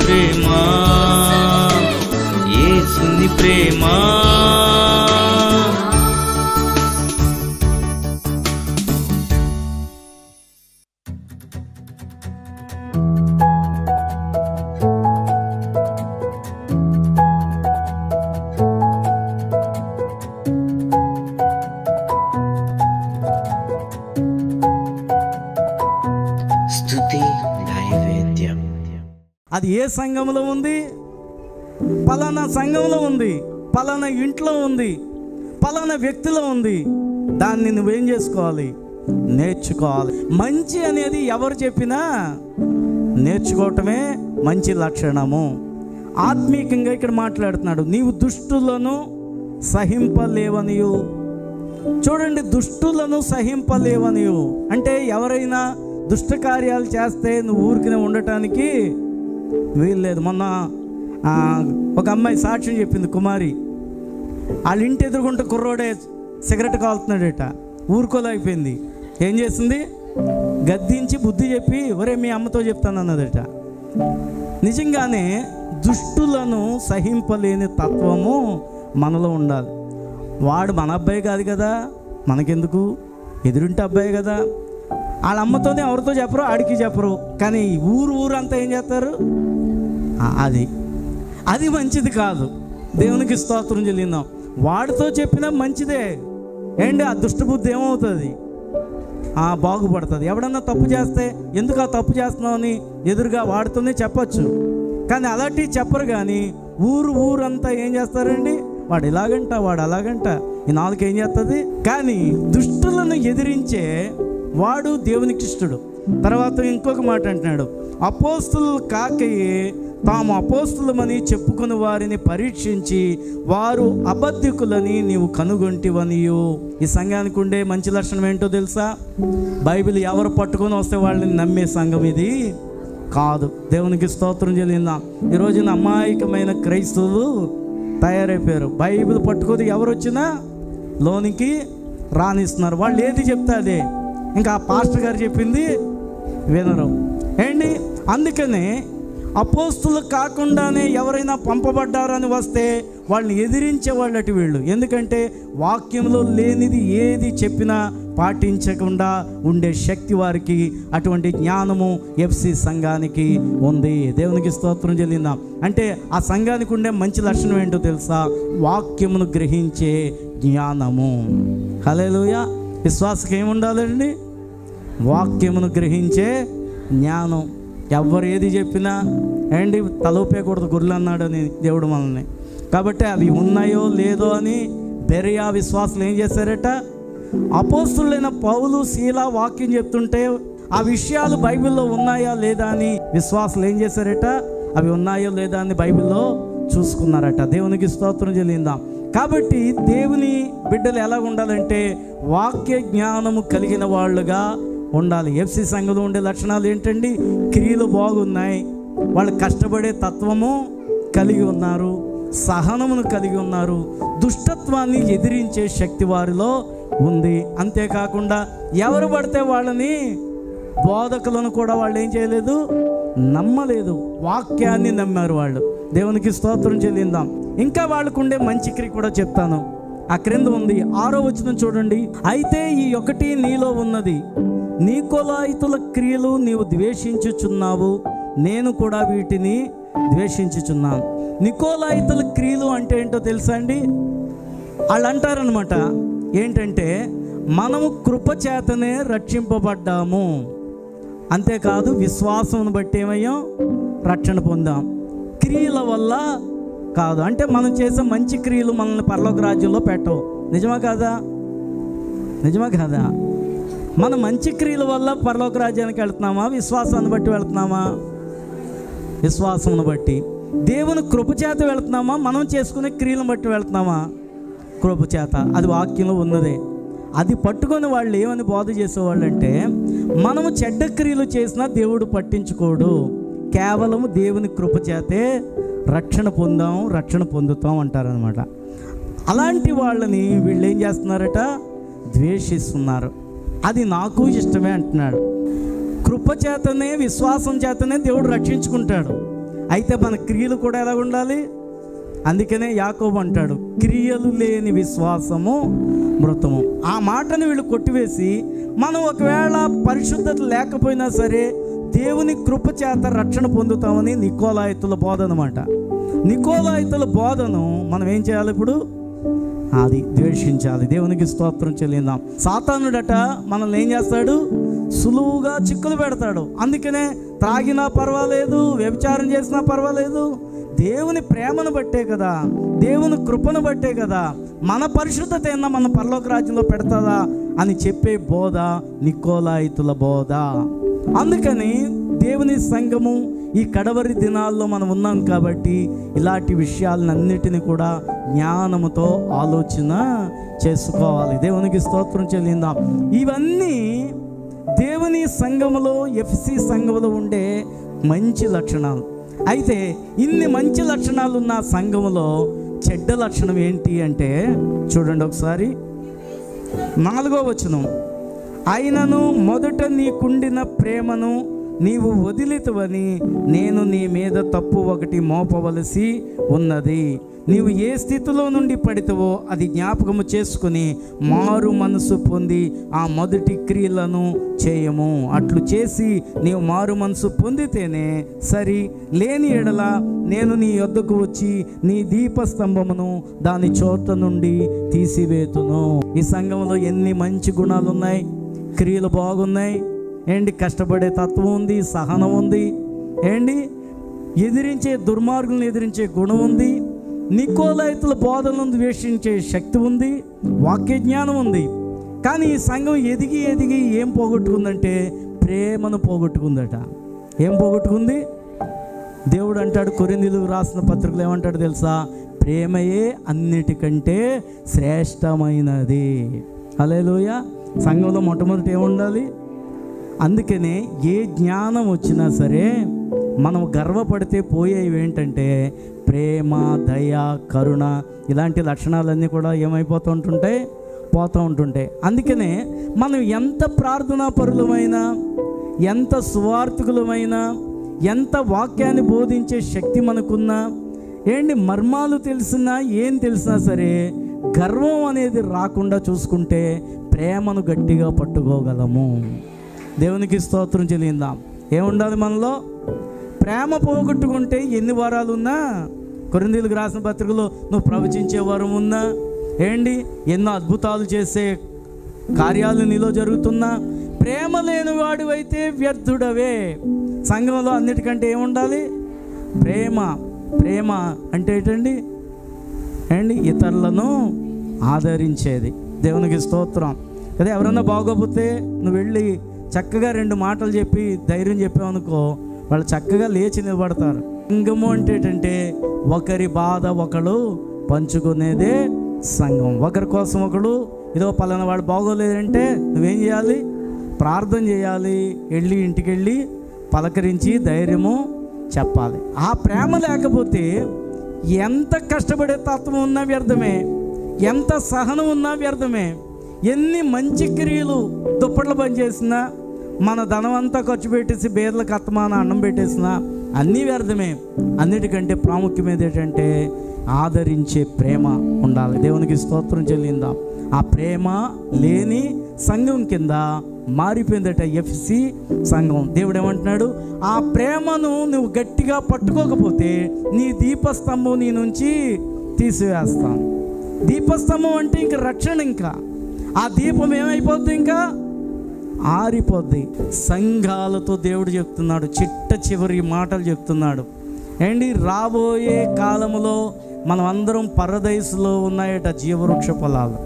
ప్రేమ, యేసుని ప్రేమ. అది ఏ సంఘంలో ఉంది? పలానా సంఘంలో ఉంది, పలానా ఇంట్లో ఉంది, పలానా వ్యక్తిలో ఉంది. దాన్ని నువ్వేం చేసుకోవాలి? నేర్చుకోవాలి. మంచి అనేది ఎవరు చెప్పినా నేర్చుకోవటమే మంచి లక్షణము. ఆత్మీయంగా ఇక్కడ మాట్లాడుతున్నాడు, నీవు దుష్టులను సహింపలేవనియు. చూడండి, దుష్టులను సహింపలేవనియు అంటే ఎవరైనా దుష్ట కార్యాలు చేస్తే నువ్వు ఊరికినే ఉండటానికి వీల్లేదు. మొన్న ఒక అమ్మాయి సాక్ష్యం చెప్పింది, కుమారి. వాళ్ళ ఇంటి ఎదురుకుంటే కుర్రోడే సిగరెట్ కాలుతున్నాడట, ఊరుకోలేకపోయింది. ఏం చేసింది? గద్దించి బుద్ధి చెప్పి, ఒరే మీ అమ్మతో చెప్తాను అన్నదట. నిజంగానే దుష్టులను సహింపలేని తత్వము మనలో ఉండాలి. వాడు మన అబ్బాయి కాదు కదా, మనకెందుకు? ఎదురింటి అబ్బాయి కదా. వాళ్ళ అమ్మతోనే ఎవరితో చెప్పరు, ఆడికి చెప్పరు. కానీ ఊరంతా ఏం చేస్తారు? అది మంచిది కాదు. దేవునికి స్తోత్రం చెల్లిందాం. వాడితో చెప్పినా మంచిదే. ఏంటి ఆ దుష్టబుద్ధి ఏమవుతుంది? బాగుపడుతుంది. ఎవడన్నా తప్పు చేస్తే ఎందుకు ఆ తప్పు చేస్తున్నావు అని ఎదురుగా వాడితోనే చెప్పచ్చు. కానీ అలాంటివి చెప్పరు. కానీ ఊరంతా ఏం చేస్తారండి? వాడు ఇలాగంట, వాడు అలాగంట. ఈ నాలుగు ఏం చేస్తుంది? కానీ దుష్టులను ఎదిరించే వాడు దేవునికి ఇష్టడు. తర్వాత ఇంకొక మాట అంటున్నాడు, అపోస్తులు కాకయే తాము అపోస్తులమని చెప్పుకుని వారిని పరీక్షించి వారు అబద్ధికులని నీవు కనుగొంటివనియు. ఈ సంఘానికి ఉండే మంచి లక్షణం ఏంటో తెలుసా? బైబిల్ ఎవరు పట్టుకొని వస్తే వాళ్ళని నమ్మే సంఘం ఇది కాదు. దేవునికి స్తోత్రం చెల్లిందాం. ఈరోజున అమాయకమైన క్రైస్తవులు తయారైపోయారు. బైబిల్ పట్టుకొని ఎవరు వచ్చినా లోనికి రానిస్తున్నారు. వాళ్ళు ఏది చెప్తే అదే. ఇంకా ఆ పాస్టర్ గారు చెప్పింది వినరు. ఏంటి? అందుకనే అపోస్తులు కాకుండానే ఎవరైనా పంపబడ్డారని వస్తే వాళ్ళని ఎదిరించే వాళ్ళటి వీళ్ళు. ఎందుకంటే వాక్యంలో లేనిది ఏది చెప్పినా పాటించకుండా ఉండే శక్తి వారికి, అటువంటి జ్ఞానము ఎఫ్సి సంఘానికి ఉంది. దేవునికి స్తోత్రం చెల్లిందాం. అంటే ఆ సంఘానికి ఉండే మంచి లక్షణం ఏంటో తెలుసా? వాక్యమును గ్రహించే జ్ఞానము. హల్లెలూయా. విశ్వాసకి ఏముండాలండి? వాక్యమును గ్రహించే జ్ఞానం. ఎవరు ఏది చెప్పినా ఏంటి తలూపేయకూడదు, గుర్రెలు అన్నాడని దేవుడు మనల్ని. కాబట్టి అవి ఉన్నాయో లేదో అని బెరియా విశ్వాసులు ఏం చేశారట? అపోస్తులైన పౌలు, శీల వాక్యం చెప్తుంటే ఆ విషయాలు బైబిల్లో ఉన్నాయా లేదా అని విశ్వాసులు ఏం చేశారట? అవి ఉన్నాయో లేదా అని బైబిల్లో చూసుకున్నారట. దేవునికి స్తోత్రం చెల్లిందాం. కాబట్టి దేవుని బిడ్డలు ఎలా ఉండాలంటే వాక్య జ్ఞానము కలిగిన వాళ్ళుగా ఉండాలి. ఎఫ్సి సంఘంలో ఉండే లక్షణాలు ఏంటండి? క్రియలు బాగున్నాయి, వాళ్ళు కష్టపడే తత్వము కలిగి ఉన్నారు, సహనమును కలిగి ఉన్నారు, దుష్టత్వాన్ని ఎదిరించే శక్తి వారిలో ఉంది. అంతేకాకుండా ఎవరు పడితే వాళ్ళని, బోధకులను కూడా వాళ్ళు ఏం చేయలేదు? నమ్మలేదు. వాక్యాన్ని నమ్మారు వాళ్ళు. దేవునికి స్తోత్రం చెల్లిందాం. ఇంకా వాళ్ళకు ఉండే మంచి క్రియ కూడా చెప్తాను. ఆ క్రింద ఉంది 6వ వచనం చూడండి. అయితే ఈ ఒకటి నీలో ఉన్నది, నీకొలాయితుల క్రియలు నీవు ద్వేషించుచున్నావు, నేను కూడా వీటిని ద్వేషించుచున్నాను. నికోలాయితుల క్రియలు అంటే ఏంటో తెలుసా అండి? వాళ్ళు అంటారనమాట, ఏంటంటే మనము కృపచేతనే రక్షింపబడ్డాము, అంతేకాదు విశ్వాసమును బట్టి ఏమయ్యాం? రక్షణ పొందాం, క్రియల వల్ల కాదు. అంటే మనం చేసే మంచి క్రియలు మనల్ని పరలోక రాజ్యంలో పెట్టవు. నిజమా కాదా? నిజమా కాదా? మన మంచి క్రియల వల్ల పరలోక రాజ్యానికి వెళ్తున్నామా? విశ్వాసాన్ని బట్టి వెళ్తున్నామా? విశ్వాసమును బట్టి. దేవుని కృపచేత వెళ్తున్నామా? మనం చేసుకునే క్రియలను బట్టి వెళ్తున్నామా? కృపచేత. అది వాక్యంలో ఉన్నదే. అది పట్టుకొని వాళ్ళు ఏమని బోధ చేసేవాళ్ళు అంటే, మనము చెడ్డ క్రియలు చేసినా దేవుడు పట్టించుకోడు, కేవలము దేవుని కృపచేతే రక్షణ పొందుతాం అంటారనమాట. అలాంటి వాళ్ళని వీళ్ళు ఏం చేస్తున్నారట? ద్వేషిస్తున్నారు. అది నాకు ఇష్టమే అంటున్నాడు. కృపచేతనే, విశ్వాసం చేతనే దేవుడు రక్షించుకుంటాడు. అయితే మన క్రియలు కూడా ఎలా ఉండాలి? అందుకనే యాకోబు అంటాడు, క్రియలు లేని విశ్వాసము మృతము. ఆ మాటను వీళ్ళు కొట్టివేసి, మనం ఒకవేళ పరిశుద్ధత లేకపోయినా సరే దేవుని కృప చేత రక్షణ పొందుతామని నికోలాయితుల బోధ అన్నమాట. నికోలాయితుల బోధను మనం ఏం చేయాలి? ఇప్పుడు అది ద్వేషించాలి. దేవునికి స్తోత్రం చెల్లిందాం. సాతానుడట మనల్ని ఏం చేస్తాడు? సులువుగా చిక్కులు పెడతాడు. అందుకనే త్రాగినా పర్వాలేదు, వ్యభిచారం చేసినా పర్వాలేదు, దేవుని ప్రేమను బట్టే కదా, దేవుని కృపను బట్టే కదా, మన పరిశుద్ధత ఏమన్నా మన పరలోక రాజ్యంలో పెడతాదా అని చెప్పే బోధ నికోలాయితుల బోధ. అందుకని దేవుని సంఘము ఈ కడవరి దినాల్లో మనం ఉన్నాం కాబట్టి ఇలాంటి విషయాలన్నిటిని కూడా జ్ఞానముతో ఆలోచన చేసుకోవాలి. దేవునికి స్తోత్రం చెల్లిందాం. ఇవన్నీ దేవుని సంఘములో, ఎఫ్సి సంఘములో ఉండే మంచి లక్షణాలు. అయితే ఇన్ని మంచి లక్షణాలు ఉన్న సంఘములో చెడ్డ లక్షణం ఏంటి అంటే చూడండి ఒకసారి, 4వ వచనం. అయినను మొదట నీకుండిన ప్రేమను నీవు వదిలితవని నేను నీ మీద తప్పు ఒకటి మోపవలసి ఉన్నది. నీవు ఏ స్థితిలో నుండి పడితవో అది జ్ఞాపకము చేసుకుని మారు మనసు పొంది ఆ మొదటి క్రియలను చేయము. అట్లు చేసి నీవు మారు మనసు పొందితేనే సరి, లేని ఎడల నేను నీ యొద్దకు వచ్చి నీ దీపస్తంభమును దాని చోట నుండి తీసివేతును. ఈ సంఘంలో ఎన్ని మంచి గుణాలు ఉన్నాయి, క్రియలు బాగున్నాయి ఏంటి, కష్టపడే తత్వం ఉంది, సహనం ఉంది ఏంటి, ఎదిరించే దుర్మార్గులను ఎదిరించే గుణం ఉంది, నికోలాయితుల బోధనలను ద్వేషించే శక్తి ఉంది, వాక్య జ్ఞానం ఉంది. కానీ ఈ సంఘం ఎదిగి ఎదిగి ఏం పోగొట్టుకుందంటే ప్రేమను పోగొట్టుకుందట. ఏం పోగొట్టుకుంది? దేవుడు అంటాడు, కొరింథీయులకు రాసిన పత్రికలు ఏమంటాడు తెలుసా? ప్రేమయే అన్నిటికంటే శ్రేష్టమైనది. హల్లెలూయా. సంఘంలో మొట్టమొదటి ఏముండాలి? అందుకనే ఏ జ్ఞానం వచ్చినా సరే మనం గర్వపడితే పోయేవి ఏంటంటే ప్రేమ, దయ, కరుణ, ఇలాంటి లక్షణాలన్నీ కూడా ఏమైపోతూ ఉంటుంటాయి, పోతూ ఉంటుంటాయి. అందుకనే మనం ఎంత ప్రార్థనా పరులమైనా, ఎంత సువార్థికులమైనా, ఎంత వాక్యాన్ని బోధించే శక్తి మనకున్నా ఏంటి, మర్మాలు తెలిసినా ఏం తెలిసినా సరే గర్వం అనేది రాకుండా చూసుకుంటే ప్రేమను గట్టిగా పట్టుకోగలము. దేవునికి స్తోత్రం చెల్లిందాం. ఏముండాలి మనలో? ప్రేమ పోగొట్టుకుంటే ఎన్ని వరాలు ఉన్నా, కొరింథీయులకు రాసిన పత్రికలో నువ్వు ప్రవచించే వరం ఉన్నా ఏంటి, ఎన్నో అద్భుతాలు చేసే కార్యాలు నీలో జరుగుతున్నా, ప్రేమ లేని వాడివైతే వ్యర్థుడవే. సంఘంలో అన్నిటికంటే ఏముండాలి? ప్రేమ. ప్రేమ అంటే ఏంటండి? ఇతరులను ఆదరించేది. దేవునికి స్తోత్రం. అదే ఎవరన్నా బాగోపోతే నువ్వు వెళ్ళి చక్కగా 2 మాటలు చెప్పి ధైర్యం చెప్పావనుకో, వాళ్ళు చక్కగా లేచి నిలబడతారు. సంఘము అంటే ఏంటంటే ఒకరి బాధ ఒకడు పంచుకునేదే సంఘం. ఒకరి కోసం ఒకడు, ఏదో పలానా వాడు బాగోలేదంటే నువ్వేం చేయాలి? ప్రార్థన చేయాలి, వెళ్ళి ఇంటికి వెళ్ళి పలకరించి ధైర్యము చెప్పాలి. ఆ ప్రేమ లేకపోతే ఎంత కష్టపడే తత్వం ఉన్నా వ్యర్థమే, ఎంత సహనం ఉన్నా వ్యర్థమే. ఎన్ని మంచి క్రియలు, దుప్పట్ల పని చేసినా, మన ధనం అంతా ఖర్చు పెట్టేసి బేర్లకు అత్తమాన అన్నం పెట్టేసినా అన్నీ వ్యర్థమే. అన్నిటికంటే ప్రాముఖ్యమైనది ఏంటంటే ఆదరించే ప్రేమ ఉండాలి. దేవునికి స్తోత్రం చెల్లిందాం. ఆ ప్రేమ లేని సంఘం కింద మారిపోయిందట ఎఫ్సి సంఘం. దేవుడు ఏమంటున్నాడు? ఆ ప్రేమను నువ్వు గట్టిగా పట్టుకోకపోతే నీ దీపస్తంభం నీ నుంచి తీసివేస్తాను. దీపస్తంభం అంటే ఇంక రక్షణ. ఇంకా ఆ దీపం ఏమైపోద్ది? ఇంకా ఆరిపోద్ది. సంఘాలతో దేవుడు చెప్తున్నాడు, చిట్ట చివరి మాటలు చెప్తున్నాడు. రాబోయే కాలంలో మనం అందరం పరదైసులో ఉన్నాయట జీవవృక్ష ఫలాలు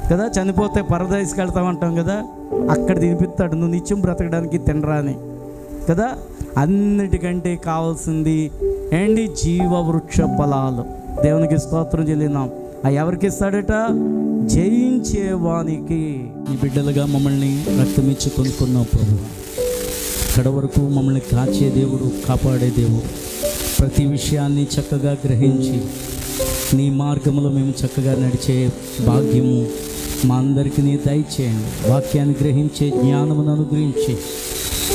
కదా. చనిపోతే పరదైసుకి వెళ్తామంటాం కదా, అక్కడ తినిపిస్తాడు, నువ్వు నిత్యం బ్రతకడానికి తినరా అని కదా. అన్నిటికంటే కావాల్సింది జీవవృక్ష ఫలాలు. దేవునికి స్తోత్రం చెల్లినాం. ఎవరికి ఇస్తాడట? జయించేవానికి. ఈ బిడ్డలుగా మమ్మల్ని రక్తమిచ్చి కొనుక్కున్నావు ప్రభువా. ఇక్కడ వరకు మమ్మల్ని కాచే దేవుడు, కాపాడే దేవుడు. ప్రతి విషయాన్ని చక్కగా గ్రహించి నీ మార్గంలో మేము చక్కగా నడిచే భాగ్యము మా అందరికీ నీ దయచేయండి. వాక్యాన్ని గ్రహించే జ్ఞానమును అనుగ్రహించి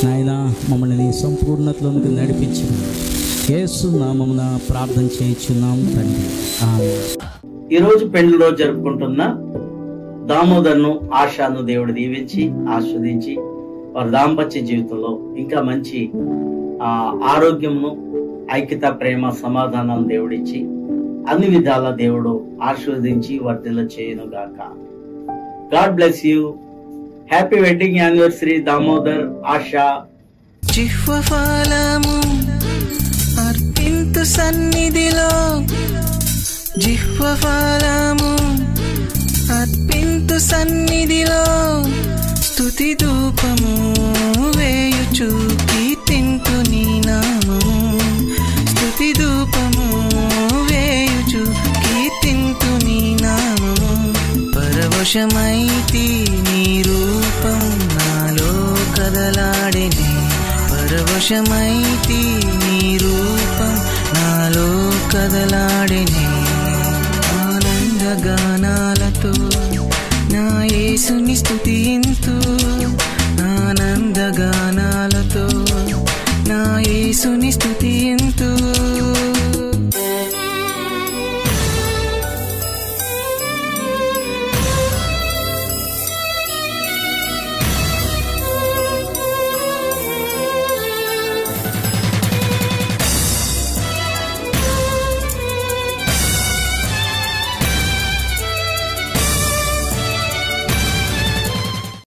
నాయన మమ్మల్ని నీ సంపూర్ణతలోనికి నడిపించండి. యేసు నామమున ప్రార్థన చేయించున్నాం తండ్రి, ఆమేన్. ఈరోజు పెళ్లి రోజు జరుపుకుంటున్న దామోదర్ను, ఆశాను దేవుడు దీవించి ఆస్వాదించి వారి దాంపత్య జీవితంలో ఇంకా మంచి ఆరోగ్యమును, ఐక్యత, ప్రేమ, సమాధానాన్ని దేవుడిచ్చి అన్ని విధాల దేవుడు ఆశీర్వదించి వర్ధిల్ల చేయును గాక. God bless you. Happy wedding anniversary Damodar, Asha. జిహ్వఫలము అర్పింతు సన్నిధిలో, జిహ్వఫలము అర్పింతు సన్నిధిలో, స్తుతి ధూపము వేయుచు కీర్తింతు నీ నామము, స్తుతి ధూపము వేయుచు కీర్తింతు నీ నామము. పరవశమైతి నీ రూపం నాలో కదలాడెనే, పరవశమైతి నీ రూపం నాలో కదలాడెనే. ఆనందగానాలతో నా యేసుని స్తుతింతు, ఆనందగానాలతో నా యేసుని స్తుతింతు.